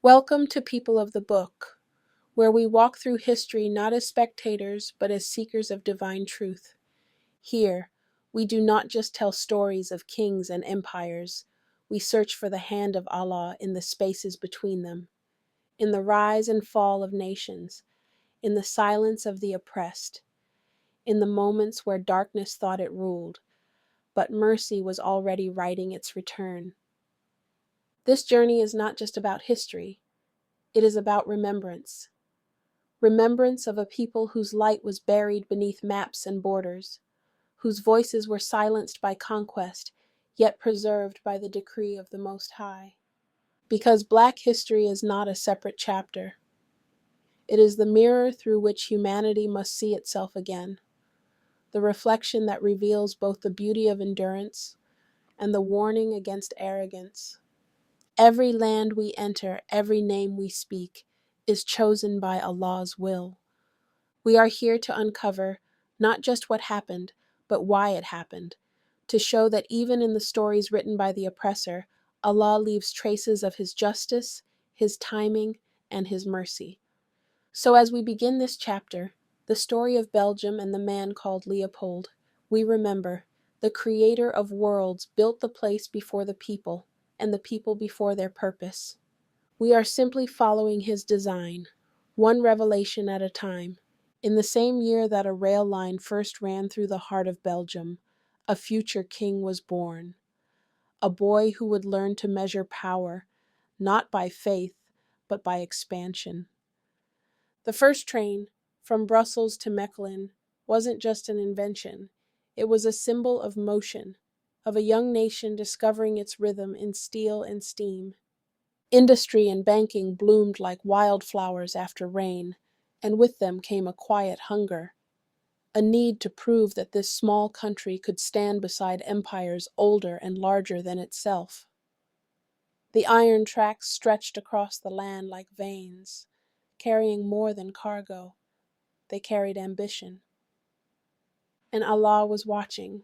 Welcome to People of the Book, where we walk through history not as spectators but as seekers of divine truth. Here, we do not just tell stories of kings and empires, we search for the hand of Allah in the spaces between them, in the rise and fall of nations, in the silence of the oppressed, in the moments where darkness thought it ruled, but mercy was already writing its return. This journey is not just about history, it is about remembrance. Remembrance of a people whose light was buried beneath maps and borders, whose voices were silenced by conquest, yet preserved by the decree of the Most High. Because Black history is not a separate chapter. It is the mirror through which humanity must see itself again, the reflection that reveals both the beauty of endurance and the warning against arrogance. Every land we enter, every name we speak, is chosen by Allah's will. We are here to uncover not just what happened, but why it happened, to show that even in the stories written by the oppressor, Allah leaves traces of His justice, His timing, and His mercy. So as we begin this chapter, the story of Belgium and the man called Leopold, we remember the Creator of worlds built the place before the people, and the people before their purpose. We are simply following His design, one revelation at a time. In the same year that a rail line first ran through the heart of Belgium, a future king was born, a boy who would learn to measure power, not by faith, but by expansion. The first train, from Brussels to Mechelen, wasn't just an invention. It was a symbol of motion, of a young nation discovering its rhythm in steel and steam. Industry and banking bloomed like wildflowers after rain, and with them came a quiet hunger, a need to prove that this small country could stand beside empires older and larger than itself. The iron tracks stretched across the land like veins, carrying more than cargo. They carried ambition. And Allah was watching,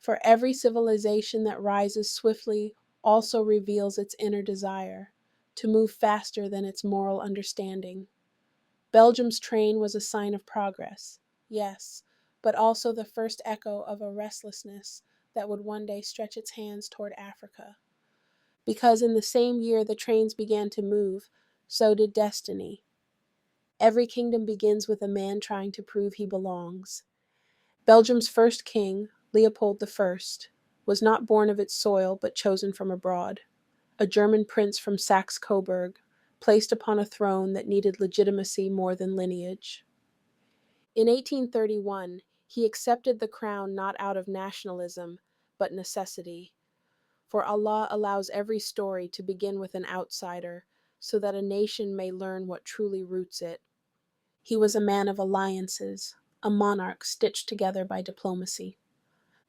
for every civilization that rises swiftly also reveals its inner desire, to move faster than its moral understanding. Belgium's train was a sign of progress, yes, but also the first echo of a restlessness that would one day stretch its hands toward Africa. Because in the same year the trains began to move, so did destiny. Every kingdom begins with a man trying to prove he belongs. Belgium's first king, Leopold-1, was not born of its soil but chosen from abroad, a German prince from Saxe-Coburg, placed upon a throne that needed legitimacy more than lineage. In 1831, he accepted the crown not out of nationalism, but necessity. For Allah allows every story to begin with an outsider, so that a nation may learn what truly roots it. He was a man of alliances, a monarch stitched together by diplomacy.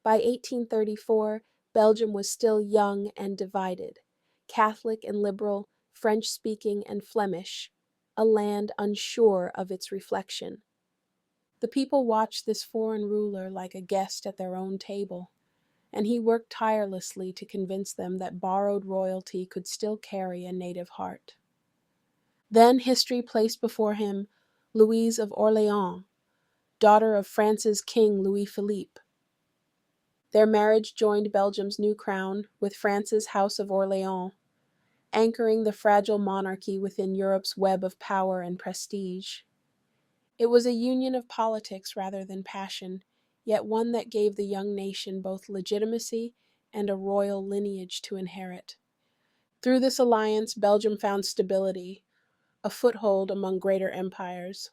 By 1834, Belgium was still young and divided, Catholic and liberal, French-speaking and Flemish, a land unsure of its reflection. The people watched this foreign ruler like a guest at their own table, and he worked tirelessly to convince them that borrowed royalty could still carry a native heart. Then history placed before him Louise of Orléans, daughter of France's King Louis-Philippe. Their marriage joined Belgium's new crown with France's House of Orléans, anchoring the fragile monarchy within Europe's web of power and prestige. It was a union of politics rather than passion, yet one that gave the young nation both legitimacy and a royal lineage to inherit. Through this alliance, Belgium found stability, a foothold among greater empires.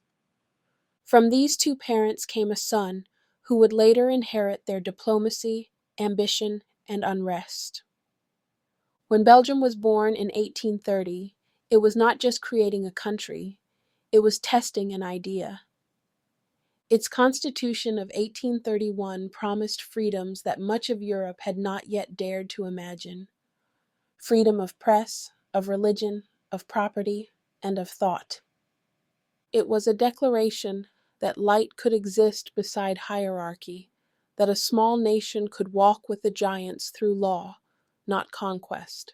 From these two parents came a son who would later inherit their diplomacy, ambition, and unrest. When Belgium was born in 1830, it was not just creating a country, it was testing an idea. Its Constitution of 1831 promised freedoms that much of Europe had not yet dared to imagine. Freedom of press, of religion, of property, and of thought. It was a declaration that light could exist beside hierarchy, that a small nation could walk with the giants through law, not conquest.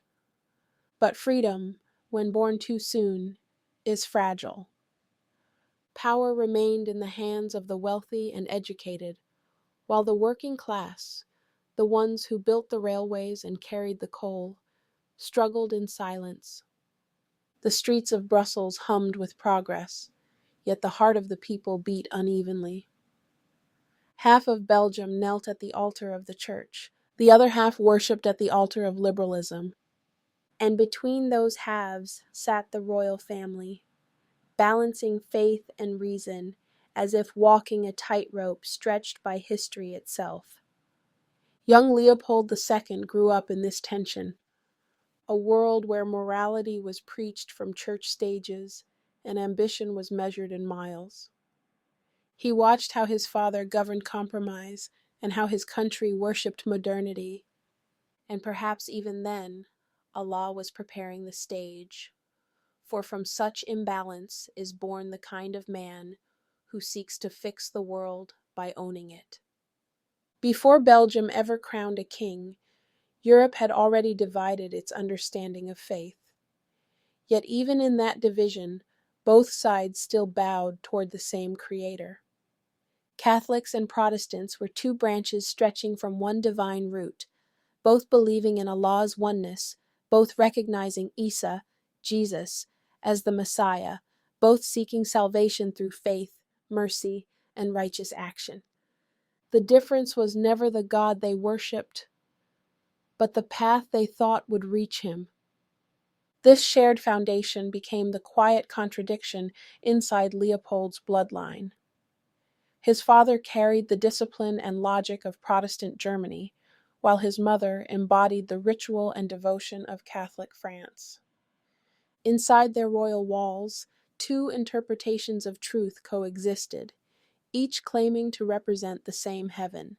But freedom, when born too soon, is fragile. Power remained in the hands of the wealthy and educated, while the working class, the ones who built the railways and carried the coal, struggled in silence. The streets of Brussels hummed with progress, yet the heart of the people beat unevenly. Half of Belgium knelt at the altar of the church, the other half worshipped at the altar of liberalism. And between those halves sat the royal family, balancing faith and reason as if walking a tightrope stretched by history itself. Young Leopold II grew up in this tension, a world where morality was preached from church stages and ambition was measured in miles. He watched how his father governed compromise and how his country worshipped modernity. And perhaps even then, Allah was preparing the stage. For from such imbalance is born the kind of man who seeks to fix the world by owning it. Before Belgium ever crowned a king, Europe had already divided its understanding of faith. Yet even in that division, both sides still bowed toward the same Creator. Catholics and Protestants were two branches stretching from one divine root, both believing in Allah's oneness, both recognizing Isa, Jesus, as the Messiah, both seeking salvation through faith, mercy, and righteous action. The difference was never the God they worshipped, but the path they thought would reach him. This shared foundation became the quiet contradiction inside Leopold's bloodline. His father carried the discipline and logic of Protestant Germany, while his mother embodied the ritual and devotion of Catholic France. Inside their royal walls, two interpretations of truth coexisted, each claiming to represent the same heaven.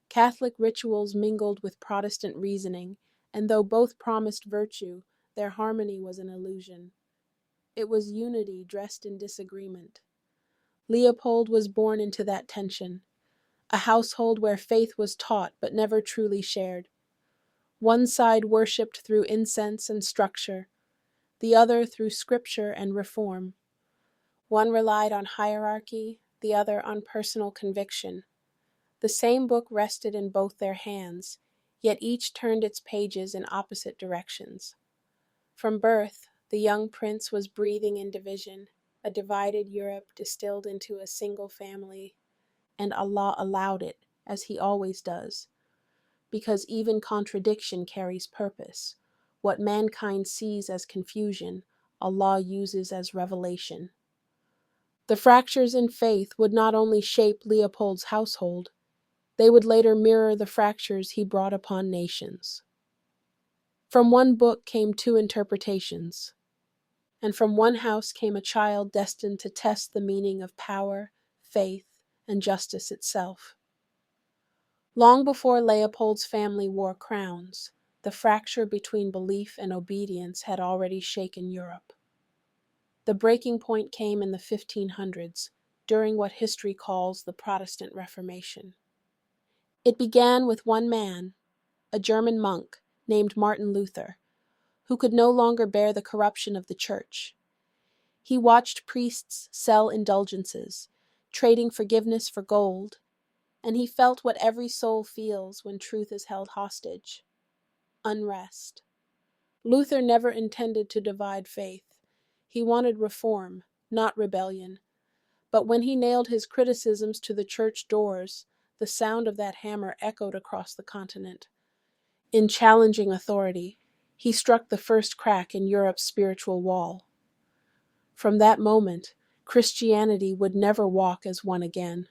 Catholic rituals mingled with Protestant reasoning, and though both promised virtue, their harmony was an illusion. It was unity dressed in disagreement. Leopold was born into that tension, a household where faith was taught but never truly shared. One side worshipped through incense and structure, the other through scripture and reform. One relied on hierarchy, the other on personal conviction. The same book rested in both their hands, yet each turned its pages in opposite directions. From birth, the young prince was breathing in division, a divided Europe distilled into a single family, and Allah allowed it, as He always does, because even contradiction carries purpose. What mankind sees as confusion, Allah uses as revelation. The fractures in faith would not only shape Leopold's household, they would later mirror the fractures he brought upon nations. From one book came two interpretations, and from one house came a child destined to test the meaning of power, faith, and justice itself. Long before Leopold's family wore crowns, the fracture between belief and obedience had already shaken Europe. The breaking point came in the 1500s, during what history calls the Protestant Reformation. It began with one man, a German monk named Martin Luther, who could no longer bear the corruption of the church. He watched priests sell indulgences, trading forgiveness for gold, and he felt what every soul feels when truth is held hostage: unrest. Luther never intended to divide faith. He wanted reform, not rebellion. But when he nailed his criticisms to the church doors, the sound of that hammer echoed across the continent. In challenging authority, he struck the first crack in Europe's spiritual wall. From that moment, Christianity would never walk as one again.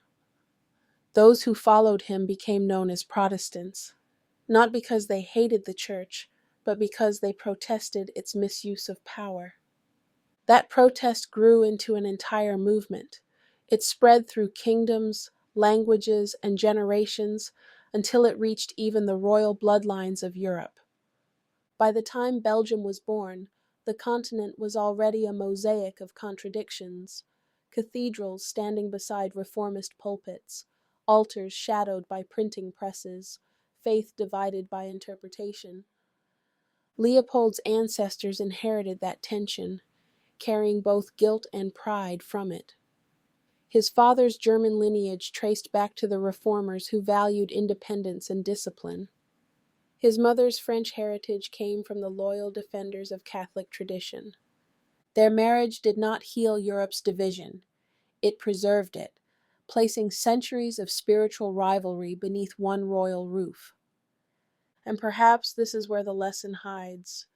Those who followed him became known as Protestants, not because they hated the church, but because they protested its misuse of power. That protest grew into an entire movement. It spread through kingdoms, languages, and generations until it reached even the royal bloodlines of Europe. By the time Belgium was born, the continent was already a mosaic of contradictions: cathedrals standing beside reformist pulpits, altars shadowed by printing presses, faith divided by interpretation. Leopold's ancestors inherited that tension, carrying both guilt and pride from it. His father's German lineage traced back to the reformers who valued independence and discipline. His mother's French heritage came from the loyal defenders of Catholic tradition. Their marriage did not heal Europe's division, it preserved it, placing centuries of spiritual rivalry beneath one royal roof. And perhaps this is where the lesson hides.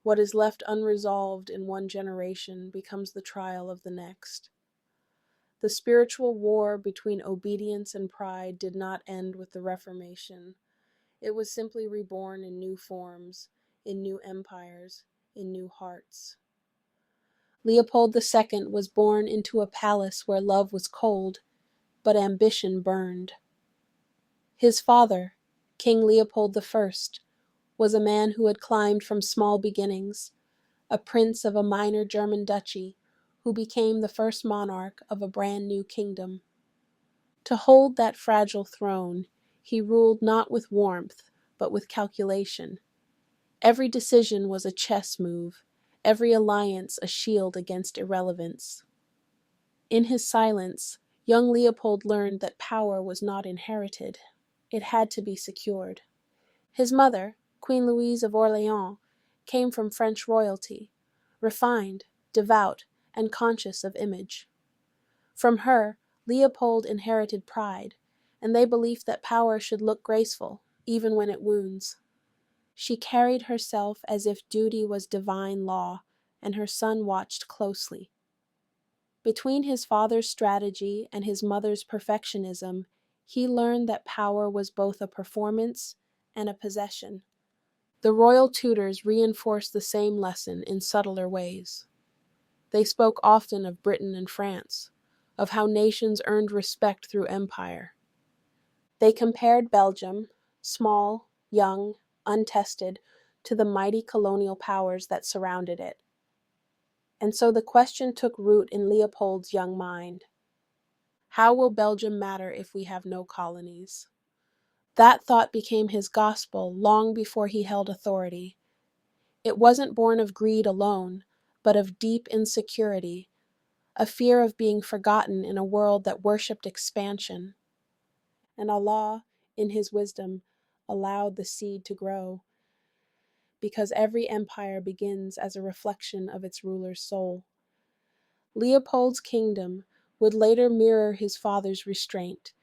What is left unresolved in one generation becomes the trial of the next. The spiritual war between obedience and pride did not end with the Reformation. It was simply reborn in new forms, in new empires, in new hearts. Leopold II was born into a palace where love was cold, but ambition burned. His father, King Leopold I, was a man who had climbed from small beginnings, a prince of a minor German duchy who became the first monarch of a brand new kingdom. To hold that fragile throne, he ruled not with warmth, but with calculation. Every decision was a chess move, every alliance a shield against irrelevance. In his silence, young Leopold learned that power was not inherited. It had to be secured. His mother, Queen Louise of Orléans, came from French royalty, refined, devout, and conscious of image. From her, Leopold inherited pride, and they believed that power should look graceful, even when it wounds. She carried herself as if duty was divine law, and her son watched closely. Between his father's strategy and his mother's perfectionism, he learned that power was both a performance and a possession. The royal tutors reinforced the same lesson in subtler ways. They spoke often of Britain and France, of how nations earned respect through empire. They compared Belgium, small, young, untested, to the mighty colonial powers that surrounded it. And so the question took root in Leopold's young mind. How will Belgium matter if we have no colonies? That thought became his gospel long before he held authority. It wasn't born of greed alone, but of deep insecurity, a fear of being forgotten in a world that worshipped expansion. And Allah, in his wisdom, allowed the seed to grow, because every empire begins as a reflection of its ruler's soul. Leopold's kingdom would later mirror his father's restraint,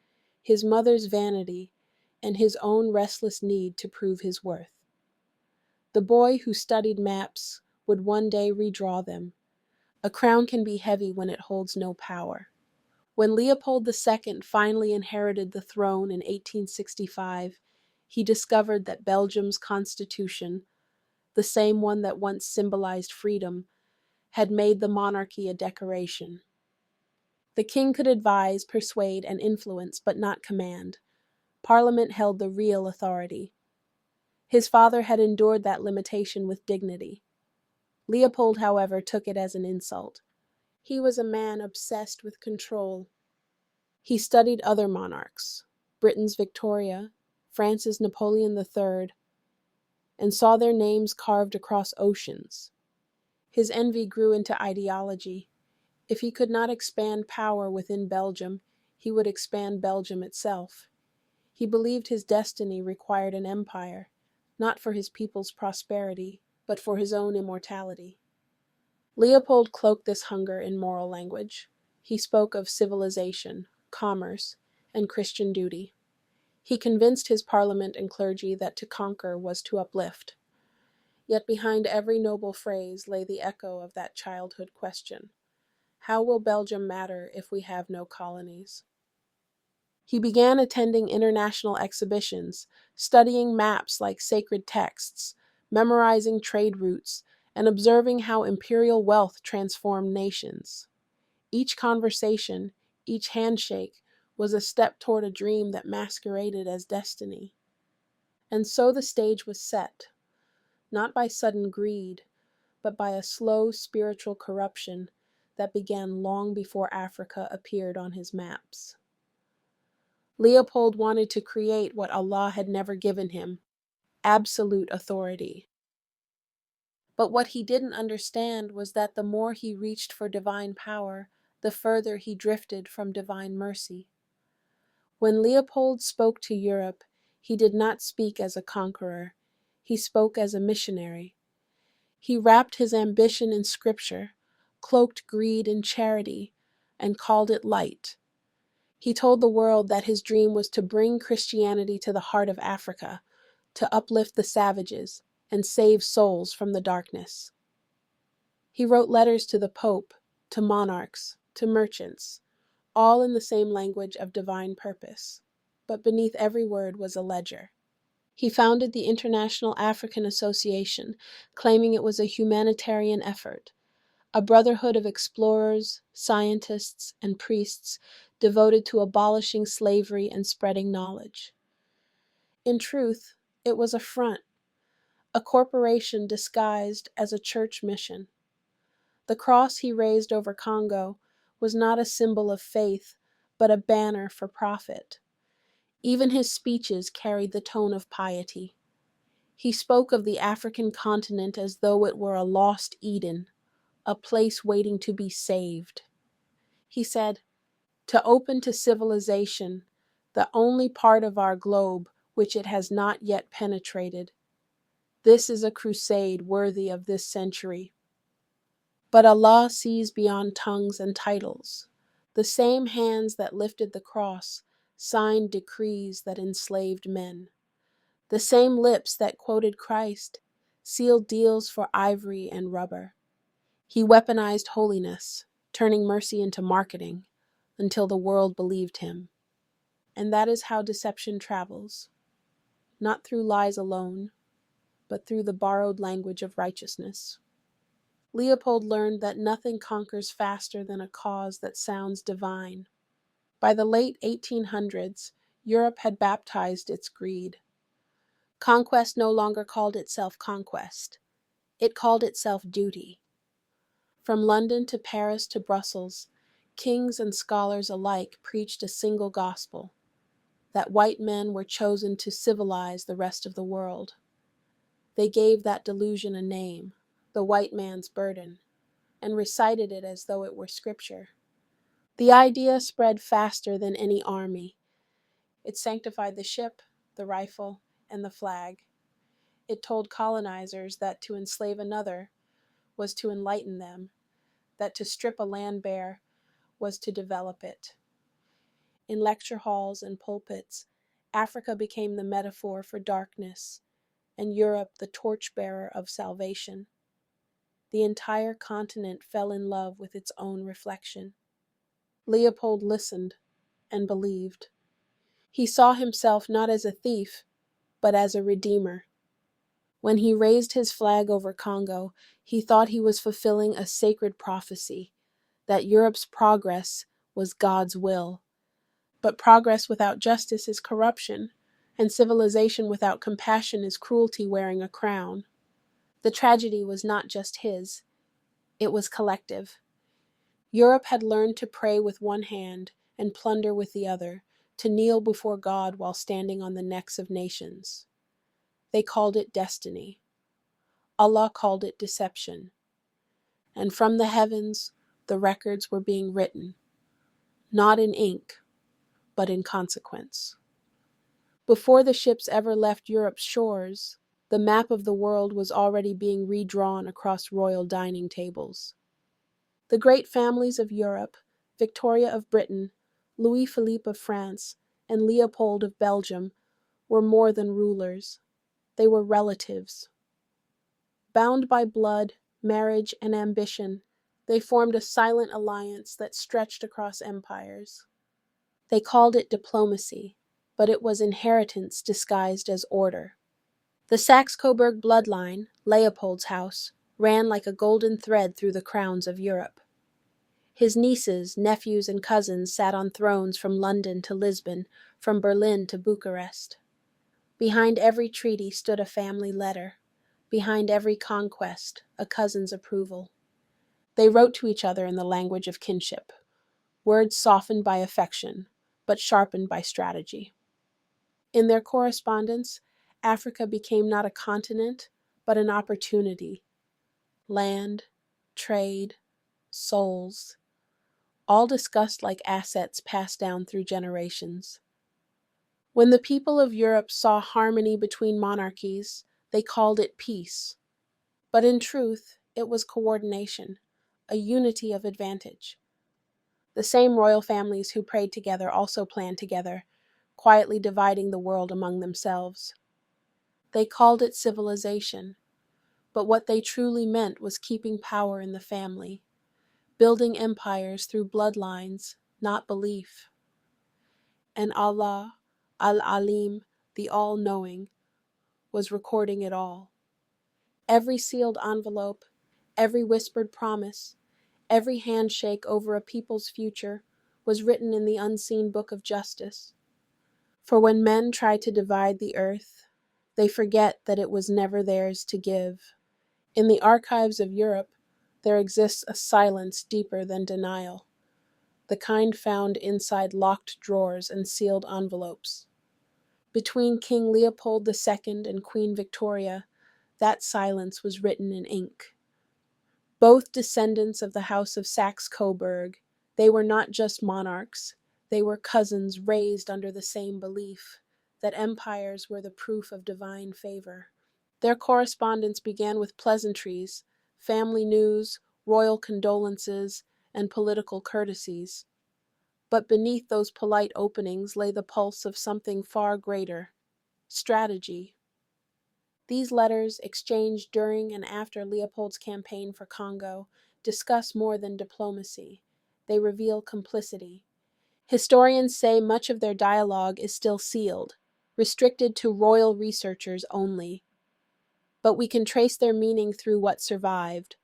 his mother's vanity, and his own restless need to prove his worth. The boy who studied maps would one day redraw them. A crown can be heavy when it holds no power. When Leopold II finally inherited the throne in 1865, he discovered that Belgium's constitution, the same one that once symbolized freedom, had made the monarchy a decoration. The king could advise, persuade, and influence, but not command. Parliament held the real authority. His father had endured that limitation with dignity. Leopold, however, took it as an insult. He was a man obsessed with control. He studied other monarchs, Britain's Victoria, France's Napoleon III, and saw their names carved across oceans. His envy grew into ideology. If he could not expand power within Belgium, he would expand Belgium itself. He believed his destiny required an empire, not for his people's prosperity, but for his own immortality. Leopold cloaked this hunger in moral language. He spoke of civilization, commerce, and Christian duty. He convinced his parliament and clergy that to conquer was to uplift. Yet behind every noble phrase lay the echo of that childhood question: how will Belgium matter if we have no colonies? He began attending international exhibitions, studying maps like sacred texts, memorizing trade routes, and observing how imperial wealth transformed nations. Each conversation, each handshake, was a step toward a dream that masqueraded as destiny. And so the stage was set, not by sudden greed, but by a slow spiritual corruption that began long before Africa appeared on his maps. Leopold wanted to create what Allah had never given him: absolute authority. But what he didn't understand was that the more he reached for divine power, the further he drifted from divine mercy. When Leopold spoke to Europe, he did not speak as a conqueror. He spoke as a missionary. He wrapped his ambition in scripture, cloaked greed in charity, and called it light. He told the world that his dream was to bring Christianity to the heart of Africa, to uplift the savages, and save souls from the darkness. He wrote letters to the Pope, to monarchs, to merchants, all in the same language of divine purpose. But beneath every word was a ledger. He founded the International African Association, claiming it was a humanitarian effort, a brotherhood of explorers, scientists, and priests devoted to abolishing slavery and spreading knowledge. In truth, it was a front, a corporation disguised as a church mission. The cross he raised over Congo was not a symbol of faith, but a banner for profit. Even his speeches carried the tone of piety. He spoke of the African continent as though it were a lost Eden, a place waiting to be saved. He said, "To open to civilization, the only part of our globe which it has not yet penetrated. This is a crusade worthy of this century." But Allah sees beyond tongues and titles. The same hands that lifted the cross signed decrees that enslaved men. The same lips that quoted Christ sealed deals for ivory and rubber. He weaponized holiness, turning mercy into marketing, until the world believed him. And that is how deception travels, not through lies alone, but through the borrowed language of righteousness. Leopold learned that nothing conquers faster than a cause that sounds divine. By the late 1800s, Europe had baptized its greed. Conquest no longer called itself conquest. It called itself duty. From London to Paris to Brussels, kings and scholars alike preached a single gospel, that white men were chosen to civilize the rest of the world. They gave that delusion a name, the white man's burden, and recited it as though it were scripture. The idea spread faster than any army. It sanctified the ship, the rifle, and the flag. It told colonizers that to enslave another was to enlighten them, that to strip a land bare was to develop it. In lecture halls and pulpits, Africa became the metaphor for darkness, and Europe the torchbearer of salvation. The entire continent fell in love with its own reflection. Leopold listened and believed. He saw himself not as a thief, but as a redeemer. When he raised his flag over Congo, he thought he was fulfilling a sacred prophecy, that Europe's progress was God's will. But progress without justice is corruption, and civilization without compassion is cruelty wearing a crown. The tragedy was not just his, it was collective. Europe had learned to pray with one hand and plunder with the other, to kneel before God while standing on the necks of nations. They called it destiny. Allah called it deception. And from the heavens, the records were being written, not in ink, but in consequence. Before the ships ever left Europe's shores, the map of the world was already being redrawn across royal dining tables. The great families of Europe, Victoria of Britain, Louis-Philippe of France, and Leopold of Belgium, were more than rulers. They were relatives. Bound by blood, marriage, and ambition, they formed a silent alliance that stretched across empires. They called it diplomacy, but it was inheritance disguised as order. The Saxe-Coburg bloodline, Leopold's house, ran like a golden thread through the crowns of Europe. His nieces, nephews, and cousins sat on thrones from London to Lisbon, from Berlin to Bucharest. Behind every treaty stood a family letter. Behind every conquest, a cousin's approval. They wrote to each other in the language of kinship, words softened by affection, but sharpened by strategy. In their correspondence, Africa became not a continent, but an opportunity, land, trade, souls, all discussed like assets passed down through generations. When the people of Europe saw harmony between monarchies, they called it peace. But in truth, it was coordination, a unity of advantage. The same royal families who prayed together also planned together, quietly dividing the world among themselves. They called it civilization, but what they truly meant was keeping power in the family, building empires through bloodlines, not belief. And Allah, Al-Alim, the All-Knowing, was recording it all. Every sealed envelope, every whispered promise, every handshake over a people's future was written in the unseen book of justice. For when men try to divide the earth, they forget that it was never theirs to give. In the archives of Europe, there exists a silence deeper than denial, the kind found inside locked drawers and sealed envelopes. Between King Leopold II and Queen Victoria, that silence was written in ink. Both descendants of the House of Saxe-Coburg, they were not just monarchs, they were cousins raised under the same belief that empires were the proof of divine favor. Their correspondence began with pleasantries, family news, royal condolences, and political courtesies. But beneath those polite openings lay the pulse of something far greater: strategy. These letters, exchanged during and after Leopold's campaign for Congo, discuss more than diplomacy. They reveal complicity. Historians say much of their dialogue is still sealed, restricted to royal researchers only. But we can trace their meaning through what survived.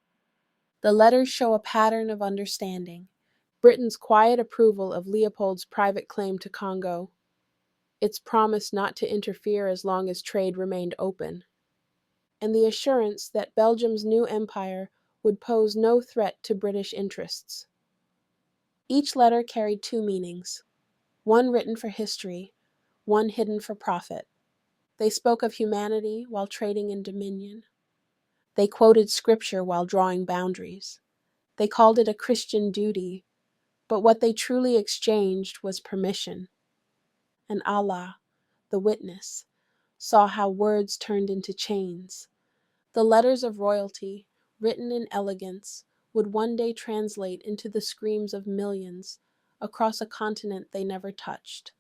The letters show a pattern of understanding: Britain's quiet approval of Leopold's private claim to Congo, its promise not to interfere as long as trade remained open, and the assurance that Belgium's new empire would pose no threat to British interests. Each letter carried two meanings, one written for history, one hidden for profit. They spoke of humanity while trading in dominion. They quoted scripture while drawing boundaries. They called it a Christian duty, but what they truly exchanged was permission. And Allah, the witness, saw how words turned into chains. The letters of royalty, written in elegance, would one day translate into the screams of millions across a continent they never touched.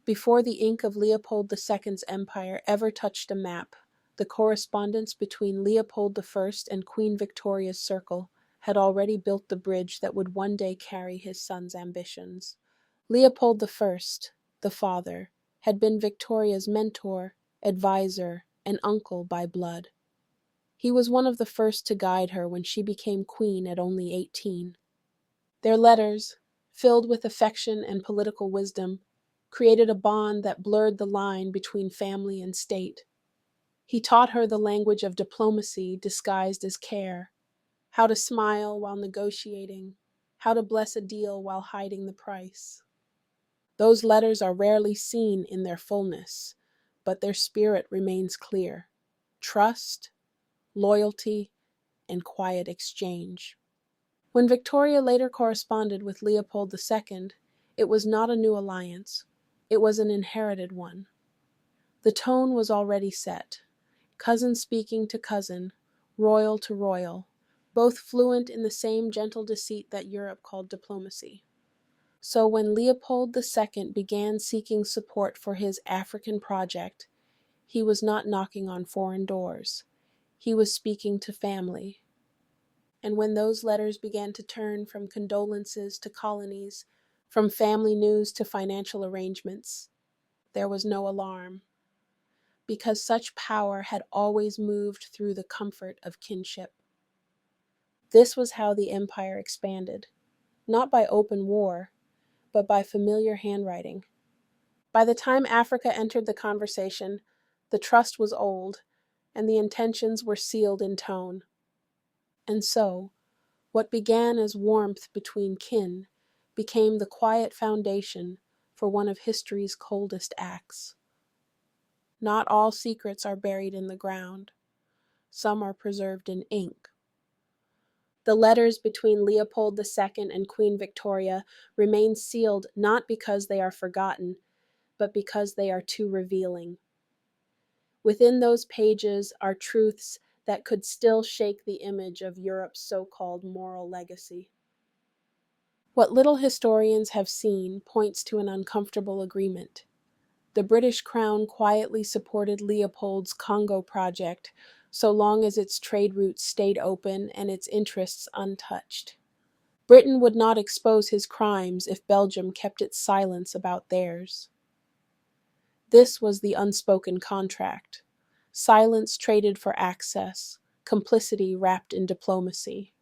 Before the ink of Leopold II's empire ever touched a map, the correspondence between Leopold I and Queen Victoria's circle had already built the bridge that would one day carry his son's ambitions. Leopold I, the father, had been Victoria's mentor, advisor, and uncle by blood. He was one of the first to guide her when she became queen at only 18. Their letters, filled with affection and political wisdom, created a bond that blurred the line between family and state. He taught her the language of diplomacy disguised as care, how to smile while negotiating, how to bless a deal while hiding the price. Those letters are rarely seen in their fullness, but their spirit remains clear: trust, loyalty, and quiet exchange. When Victoria later corresponded with Leopold II, it was not a new alliance. It was an inherited one. The tone was already set: cousin speaking to cousin, royal to royal, both fluent in the same gentle deceit that Europe called diplomacy. So when Leopold II began seeking support for his African project, he was not knocking on foreign doors. He was speaking to family. And when those letters began to turn from condolences to colonies, from family news to financial arrangements, there was no alarm, because such power had always moved through the comfort of kinship. This was how the empire expanded, not by open war, but by familiar handwriting. By the time Africa entered the conversation, the trust was old, and the intentions were sealed in tone. And so, what began as warmth between kin became the quiet foundation for one of history's coldest acts. Not all secrets are buried in the ground. Some are preserved in ink. The letters between Leopold II and Queen Victoria remain sealed not because they are forgotten, but because they are too revealing. Within those pages are truths that could still shake the image of Europe's so-called moral legacy. What little historians have seen points to an uncomfortable agreement. The British Crown quietly supported Leopold's Congo project so long as its trade routes stayed open and its interests untouched. Britain would not expose his crimes if Belgium kept its silence about theirs. This was the unspoken contract. Silence traded for access, complicity wrapped in diplomacy.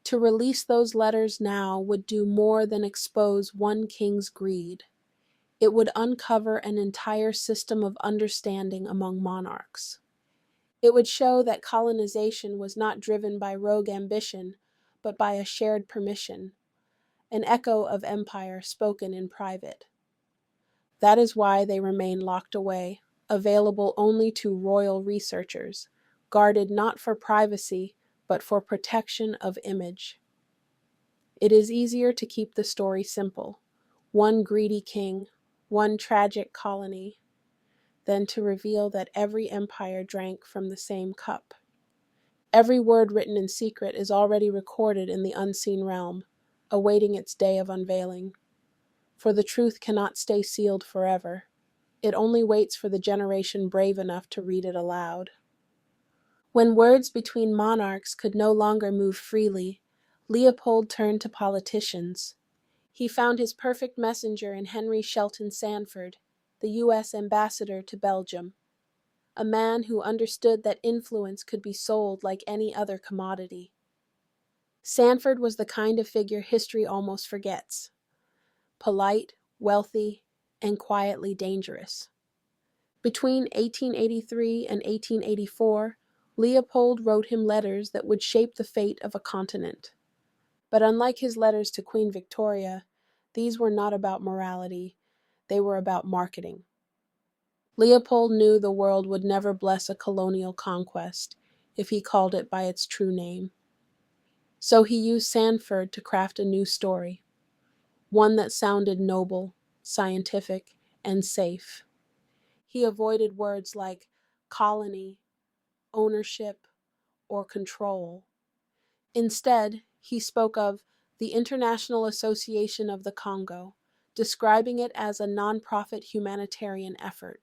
To release those letters now would do more than expose one king's greed. It would uncover an entire system of understanding among monarchs. It would show that colonization was not driven by rogue ambition, but by a shared permission, an echo of empire spoken in private. That is why they remain locked away, available only to royal researchers, guarded not for privacy, but for protection of image. It is easier to keep the story simple, one greedy king, one tragic colony, than to reveal that every empire drank from the same cup. Every word written in secret is already recorded in the unseen realm, awaiting its day of unveiling. For the truth cannot stay sealed forever. It only waits for the generation brave enough to read it aloud. When words between monarchs could no longer move freely, Leopold turned to politicians. He found his perfect messenger in Henry Shelton Sanford, the U.S. ambassador to Belgium, a man who understood that influence could be sold like any other commodity. Sanford was the kind of figure history almost forgets. Polite, wealthy, and quietly dangerous. Between 1883 and 1884, Leopold wrote him letters that would shape the fate of a continent. But unlike his letters to Queen Victoria, these were not about morality, they were about marketing. Leopold knew the world would never bless a colonial conquest if he called it by its true name. So he used Sanford to craft a new story, one that sounded noble, scientific, and safe. He avoided words like colony, ownership, or control. Instead, he spoke of the International Association of the Congo, describing it as a nonprofit humanitarian effort,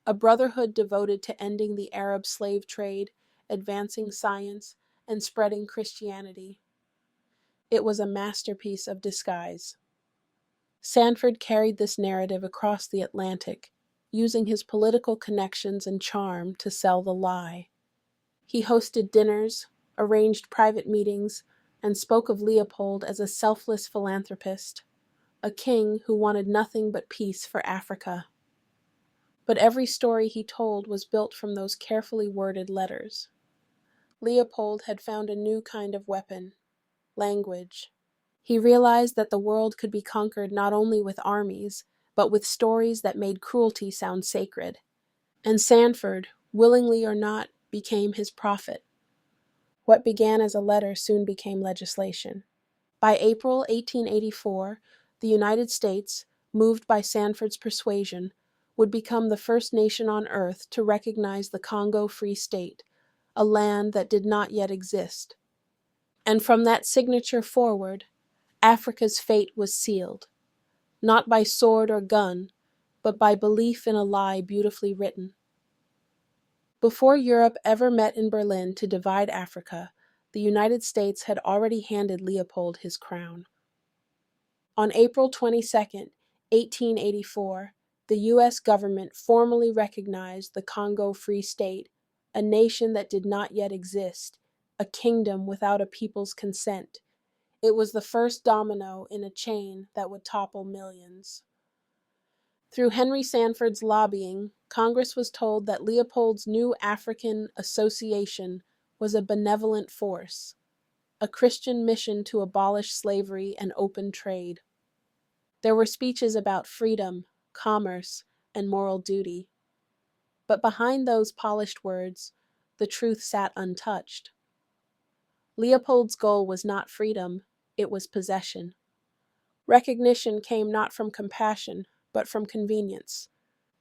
a brotherhood devoted to ending the Arab slave trade, advancing science, and spreading Christianity. It was a masterpiece of disguise. Sanford carried this narrative across the Atlantic, using his political connections and charm to sell the lie. He hosted dinners, arranged private meetings, and spoke of Leopold as a selfless philanthropist, a king who wanted nothing but peace for Africa. But every story he told was built from those carefully worded letters. Leopold had found a new kind of weapon, language. He realized that the world could be conquered not only with armies, but with stories that made cruelty sound sacred. And Sanford, willingly or not, became his prophet. What began as a letter soon became legislation. By April 1884, the United States, moved by Sanford's persuasion, would become the first nation on earth to recognize the Congo Free State, a land that did not yet exist. And from that signature forward, Africa's fate was sealed, not by sword or gun, but by belief in a lie beautifully written. Before Europe ever met in Berlin to divide Africa, the United States had already handed Leopold his crown. On April 22, 1884, the U.S. government formally recognized the Congo Free State, a nation that did not yet exist, a kingdom without a people's consent. It was the first domino in a chain that would topple millions. Through Henry Sanford's lobbying, Congress was told that Leopold's new African Association was a benevolent force, a Christian mission to abolish slavery and open trade. There were speeches about freedom, commerce, and moral duty. But behind those polished words, the truth sat untouched. Leopold's goal was not freedom, it was possession. Recognition came not from compassion, but from convenience.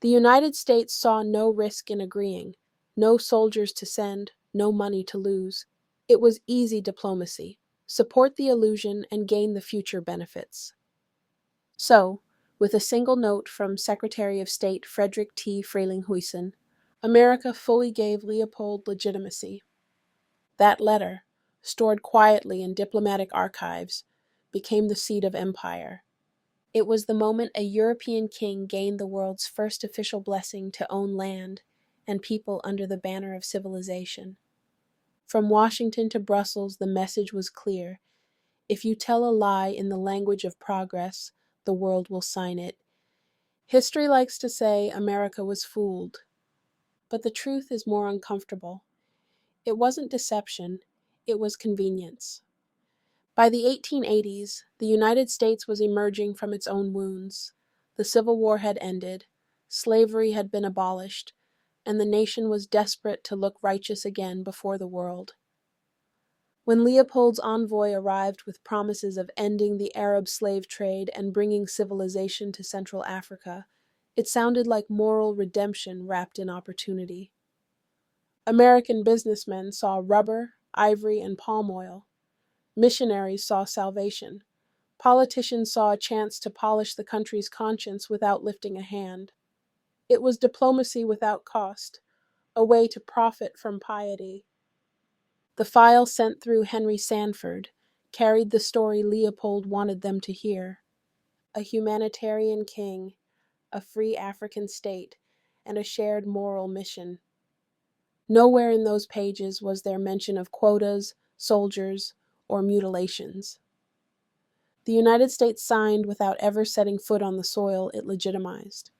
The United States saw no risk in agreeing, no soldiers to send, no money to lose. It was easy diplomacy. Support the illusion and gain the future benefits. So, with a single note from Secretary of State Frederick T. Frelinghuysen, America fully gave Leopold legitimacy. That letter, stored quietly in diplomatic archives, became the seed of empire. It was the moment a European king gained the world's first official blessing to own land and people under the banner of civilization. From Washington to Brussels, the message was clear. If you tell a lie in the language of progress, the world will sign it. History likes to say America was fooled, but the truth is more uncomfortable. It wasn't deception, it was convenience. By the 1880s, the United States was emerging from its own wounds. The Civil War had ended, slavery had been abolished, and the nation was desperate to look righteous again before the world. When Leopold's envoy arrived with promises of ending the Arab slave trade and bringing civilization to Central Africa, it sounded like moral redemption wrapped in opportunity. American businessmen saw rubber, ivory, and palm oil. Missionaries saw salvation. Politicians saw a chance to polish the country's conscience without lifting a hand. It was diplomacy without cost, a way to profit from piety. The file sent through Henry Sanford carried the story Leopold wanted them to hear. A humanitarian king, a free African state, and a shared moral mission. Nowhere in those pages was there mention of quotas, soldiers, or mutilations. The United States signed without ever setting foot on the soil it legitimized.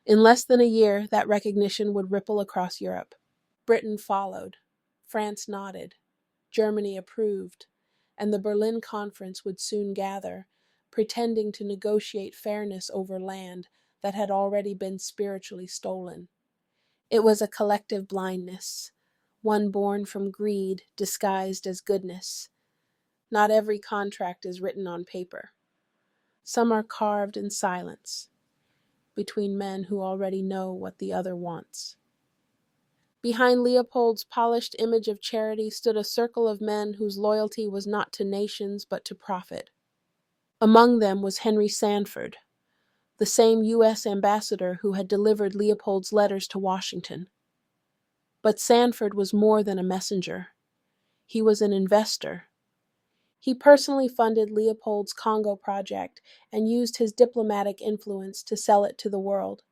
In less than a year, that recognition would ripple across Europe. Britain followed. France nodded. Germany approved. And the Berlin Conference would soon gather, pretending to negotiate fairness over land that had already been spiritually stolen. It was a collective blindness, one born from greed disguised as goodness. Not every contract is written on paper. Some are carved in silence, between men who already know what the other wants. Behind Leopold's polished image of charity stood a circle of men whose loyalty was not to nations but to profit. Among them was Henry Sanford, the same U.S. ambassador who had delivered Leopold's letters to Washington. But Sanford was more than a messenger. He was an investor. He personally funded Leopold's Congo project and used his diplomatic influence to sell it to the world.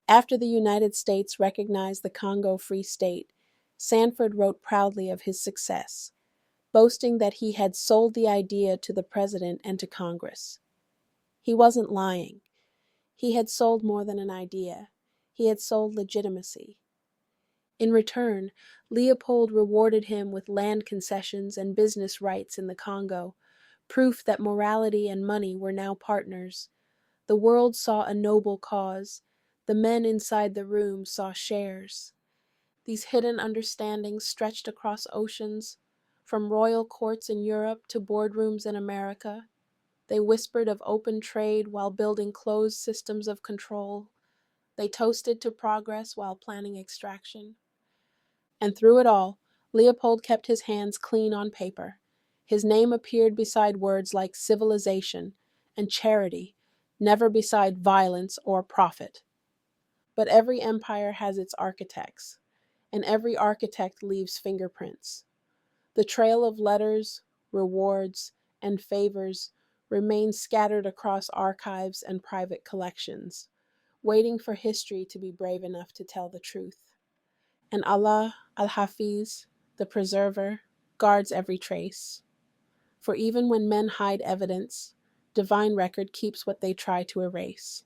After the United States recognized the Congo Free State, Sanford wrote proudly of his success, boasting that he had sold the idea to the president and to Congress. He wasn't lying. He had sold more than an idea. He had sold legitimacy. In return, Leopold rewarded him with land concessions and business rights in the Congo, proof that morality and money were now partners. The world saw a noble cause. The men inside the room saw shares. These hidden understandings stretched across oceans, from royal courts in Europe to boardrooms in America. They whispered of open trade while building closed systems of control. They toasted to progress while planning extraction. And through it all, Leopold kept his hands clean on paper. His name appeared beside words like civilization and charity, never beside violence or profit. But every empire has its architects, and every architect leaves fingerprints. The trail of letters, rewards, and favors remains scattered across archives and private collections, waiting for history to be brave enough to tell the truth. And Allah al-Hafiz, the preserver, guards every trace. For even when men hide evidence, divine record keeps what they try to erase.